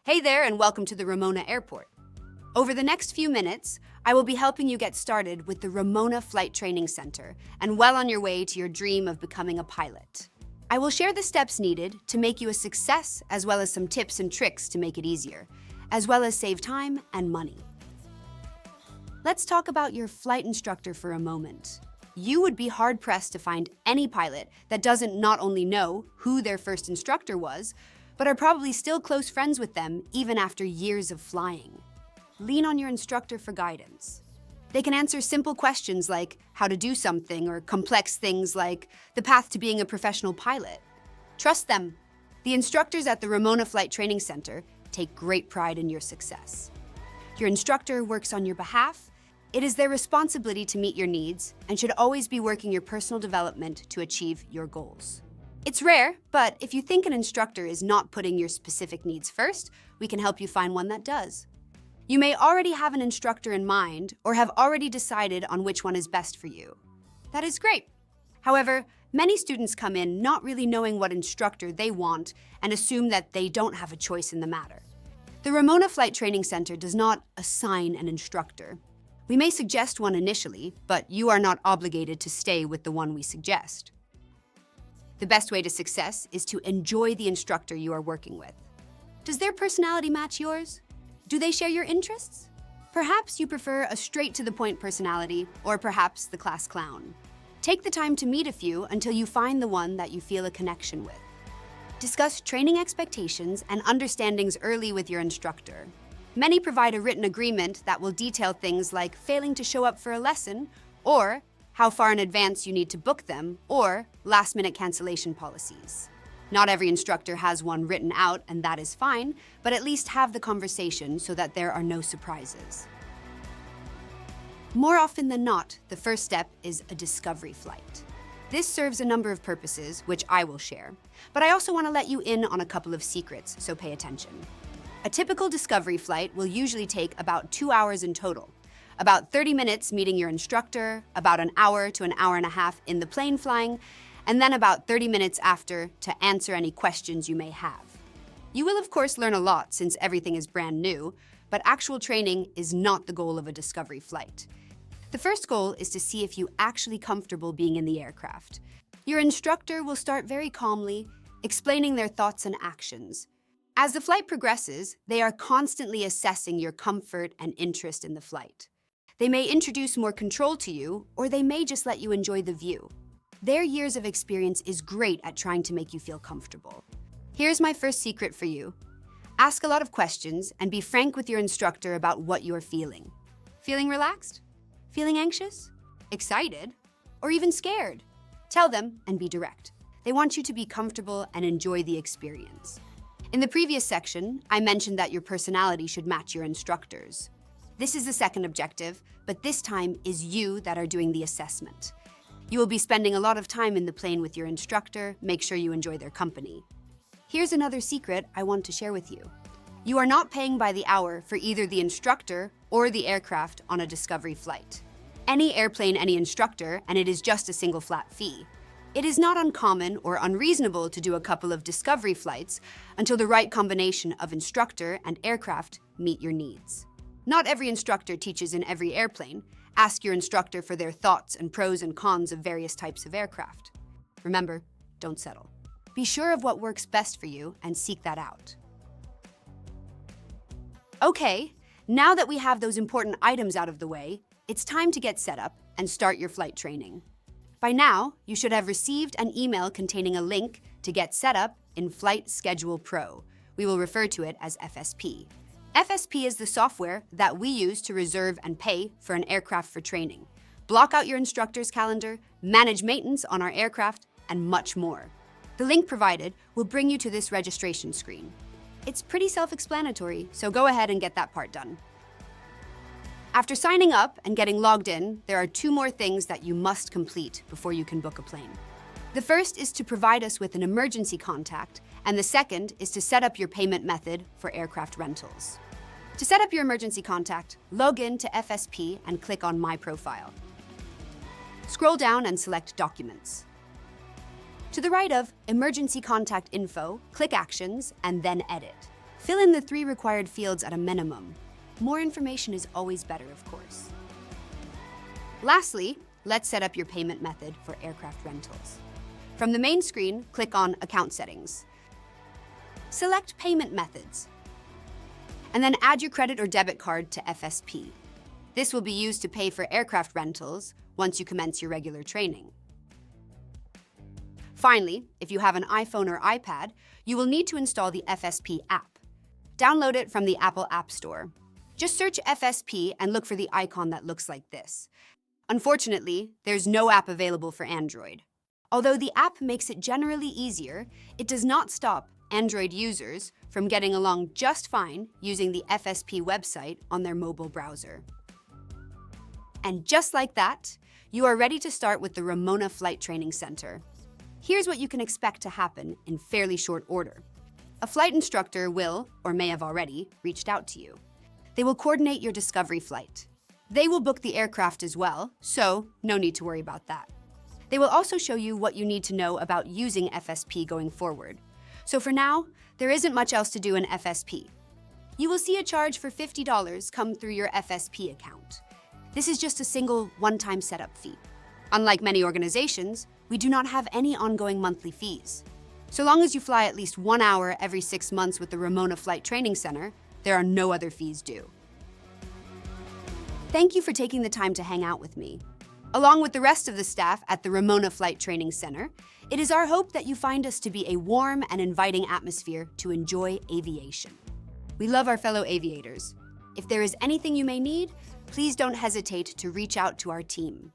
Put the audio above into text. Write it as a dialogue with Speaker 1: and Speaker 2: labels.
Speaker 1: Hey there, and welcome to the Ramona Airport. Over the next few minutes, I will be helping you get started with the Ramona Flight Training Center and well on your way to your dream of becoming a pilot. I will share the steps needed to make you a success, as well as some tips and tricks to make it easier, as well as save time and money. Let's talk about your flight instructor for a moment. You would be hard-pressed to find any pilot that doesn't not only know who their first instructor was, but are probably still close friends with them even after years of flying. Lean on your instructor for guidance. They can answer simple questions like how to do something or complex things like the path to being a professional pilot. Trust them. The instructors at the Ramona Flight Training Center take great pride in your success. Your instructor works on your behalf. It is their responsibility to meet your needs and should always be working your personal development to achieve your goals. It's rare, but if you think an instructor is not putting your specific needs first, we can help you find one that does. You may already have an instructor in mind or have already decided on which one is best for you. That is great. However, many students come in not really knowing what instructor they want and assume that they don't have a choice in the matter. The Ramona Flight Training Center does not assign an instructor. We may suggest one initially, but you are not obligated to stay with the one we suggest. The best way to success is to enjoy the instructor you are working with. Does their personality match yours? Do they share your interests? Perhaps you prefer a straight-to-the-point personality, or perhaps the class clown. Take the time to meet a few until you find the one that you feel a connection with. Discuss training expectations and understandings early with your instructor. Many provide a written agreement that will detail things like failing to show up for a lesson, or how far in advance you need to book them, or last-minute cancellation policies. Not every instructor has one written out, and that is fine, but at least have the conversation so that there are no surprises. More often than not, the first step is a discovery flight. This serves a number of purposes, which I will share, but I also want to let you in on a couple of secrets, so pay attention. A typical discovery flight will usually take about 2 hours in total. About 30 minutes meeting your instructor, about an hour to an hour and a half in the plane flying, and then about 30 minutes after to answer any questions you may have. You will of course learn a lot since everything is brand new, but actual training is not the goal of a discovery flight. The first goal is to see if you're actually comfortable being in the aircraft. Your instructor will start very calmly, explaining their thoughts and actions. As the flight progresses, they are constantly assessing your comfort and interest in the flight. They may introduce more control to you, or they may just let you enjoy the view. Their years of experience is great at trying to make you feel comfortable. Here's my first secret for you. Ask a lot of questions and be frank with your instructor about what you're feeling. Feeling relaxed? Feeling anxious? Excited? Or even scared? Tell them and be direct. They want you to be comfortable and enjoy the experience. In the previous section, I mentioned that your personality should match your instructor's. This is the second objective, but this time is you that are doing the assessment. You will be spending a lot of time in the plane with your instructor. Make sure you enjoy their company. Here's another secret I want to share with you. You are not paying by the hour for either the instructor or the aircraft on a discovery flight. Any airplane, any instructor, and it is just a single flat fee. It is not uncommon or unreasonable to do a couple of discovery flights until the right combination of instructor and aircraft meet your needs. Not every instructor teaches in every airplane. Ask your instructor for their thoughts and pros and cons of various types of aircraft. Remember, don't settle. Be sure of what works best for you and seek that out. Okay, now that we have those important items out of the way, it's time to get set up and start your flight training. By now, you should have received an email containing a link to get set up in Flight Schedule Pro. We will refer to it as FSP. FSP is the software that we use to reserve and pay for an aircraft for training, block out your instructor's calendar, manage maintenance on our aircraft, and much more. The link provided will bring you to this registration screen. It's pretty self-explanatory, so go ahead and get that part done. After signing up and getting logged in, there are 2 more things that you must complete before you can book a plane. The first is to provide us with an emergency contact, and the second is to set up your payment method for aircraft rentals. To set up your emergency contact, log in to FSP and click on My Profile. Scroll down and select Documents. To the right of Emergency Contact Info, click Actions and then Edit. Fill in the 3 required fields at a minimum. More information is always better, of course. Lastly, let's set up your payment method for aircraft rentals. From the main screen, click on Account Settings. Select Payment Methods, and then add your credit or debit card to FSP. This will be used to pay for aircraft rentals once you commence your regular training. Finally, if you have an iPhone or iPad, you will need to install the FSP app. Download it from the Apple App Store. Just search FSP and look for the icon that looks like this. Unfortunately, there's no app available for Android. Although the app makes it generally easier, it does not stop Android users from getting along just fine using the FSP website on their mobile browser. And just like that, you are ready to start with the Ramona Flight Training Center. Here's what you can expect to happen in fairly short order. A flight instructor will, or may have already, reached out to you. They will coordinate your discovery flight. They will book the aircraft as well, so no need to worry about that. They will also show you what you need to know about using FSP going forward. So for now, there isn't much else to do in FSP. You will see a charge for $50 come through your FSP account. This is just a single one-time setup fee. Unlike many organizations, we do not have any ongoing monthly fees. So long as you fly at least 1 hour every 6 months with the Ramona Flight Training Center, there are no other fees due. Thank you for taking the time to hang out with me. Along with the rest of the staff at the Ramona Flight Training Center, it is our hope that you find us to be a warm and inviting atmosphere to enjoy aviation. We love our fellow aviators. If there is anything you may need, please don't hesitate to reach out to our team.